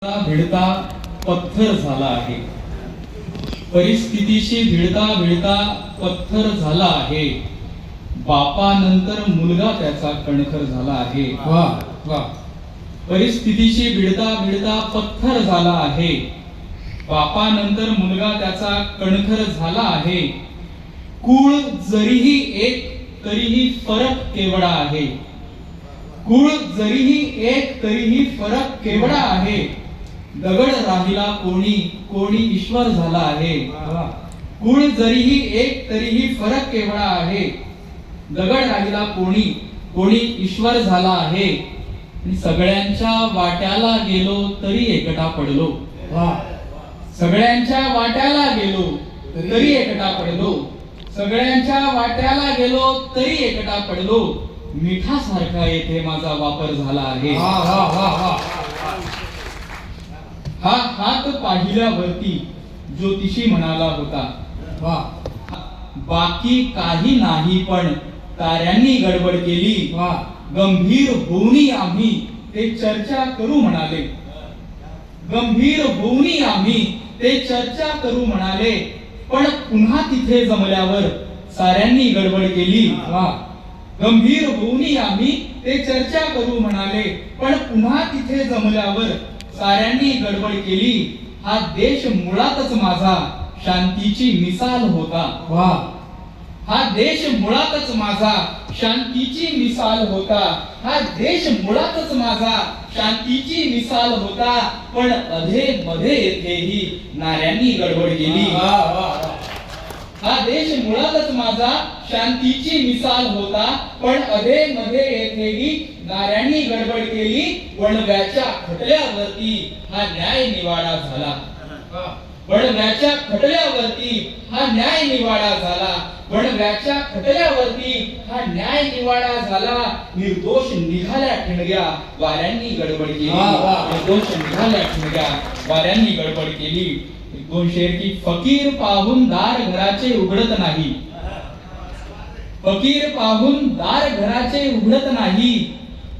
भिडता पत्थर झाला आहे. परिस्थितीशी भिडता भिडता पत्थर झाला आहे. बापानंतर मुलगा त्याचा कणखर झाला आहे. वाह वाह. परिस्थितीशी भिडता भिडता पत्थर झाला आहे. बापानंतर मुलगा त्याचा कणखर झाला आहे. कुळ जरीही एक तरीही फरक केवढा आहे. कुळ जरीही एक तरीही फरक केवढा आहे. दगड राहिला कोणी कोणी ईश्वर झाला आहे. कुळ जरीही एक तरीही फरक केवढा आहे. दगड राहिला कोणी कोणी ईश्वर झाला आहे. सगळ्यांच्या वाट्याला गेलो तरी एकटा पडलो. सगळ्यांच्या वाट्याला गेलो तरी एकटा पडलो. सगळ्यांच्या वाट्याला गेलो तरी एकटा पडलो. मिठासारखा येथे माझा वापर झाला आहे. हा हात पाहिल्यावरती ज्योतिषी म्हणाला होता, बाकी काही नाही पण ताऱ्यांनी गडबड केली. गंभीर होऊनी आम्ही ते चर्चा करू म्हणाले. गंभीर होऊनी आम्ही ते चर्चा करू म्हणाले. पण पुन्हा तिथे जमल्यावर साऱ्यांनी गडबड केली. गंभीर होऊनी आम्ही ते चर्चा करू म्हणाले. पण पुन्हा तिथे जमल्यावर साऱ्यांनी गडबड केली. हा देश मुळातच माझा शांतीची मिसाल होता. हा देश मुळातच माझा शांतीची मिसाल होता. हा देश मुळातच माझा शांतीची मिसाल होता. पण अधे मध्ये येथेही नाऱ्यांनी गडबड केली. हा देश मुळातच माझा शांतीची मिसाल होता. पण अधे मध्ये येथेही नाऱ्यांनी गडबड केली. वणव्याच्या खटल्यावरती हा न्याय निवाडा झाला. वणव्याच्या खटल्यावरती हा न्याय निवाडा झाला. वणव्याच्या खटल्यावरती हा न्याय निवाडा झाला. निर्दोष निघाल्या ठिणग्या वाऱ्यांनी गडबड केली. निर्दोष निघाल्या ठिणग्या वाऱ्यांनी गडबड केली. दोन शेर की फकीर पाहून दार घराचे उघडत नाही. फकीर पाहून दार घराचे उघडत नाही.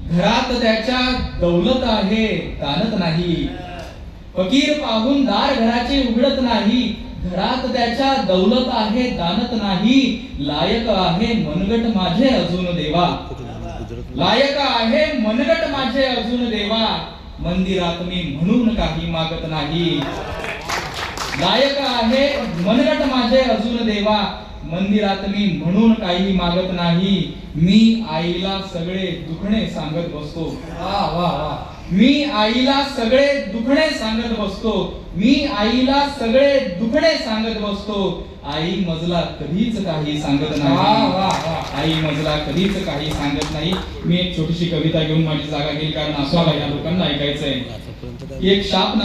घरात त्याच्या दौलत आहे दानत नाही. फकीर पाहून दार घराचे उघडत नाही. घरात त्याच्या दौलत आहे दानत नाही. लायक आहे मनगट माझे अजून देवा. लायक आहे मनगट माझे अजून देवा. मंदिरात मी म्हणून काही मागत नाही. लायक आहे मनगट माझे अजून देवा. मंदिरात मी म्हणून काही मागत नाही. मी आईला सगळे दुखणे सांगत बसतो. मी आईला सगळे दुखणे सांगत बसतो. मी आईला सगळे दुखणे सांगत बसतो. आई मजला कधीच काही सांगत नाही. आई मजला कधीच काही सांगत नाही. मी एक छोटीशी कविता घेऊन माझी जागा घेईल, कारण असं या लोकांना ऐकायचंय. एक शाप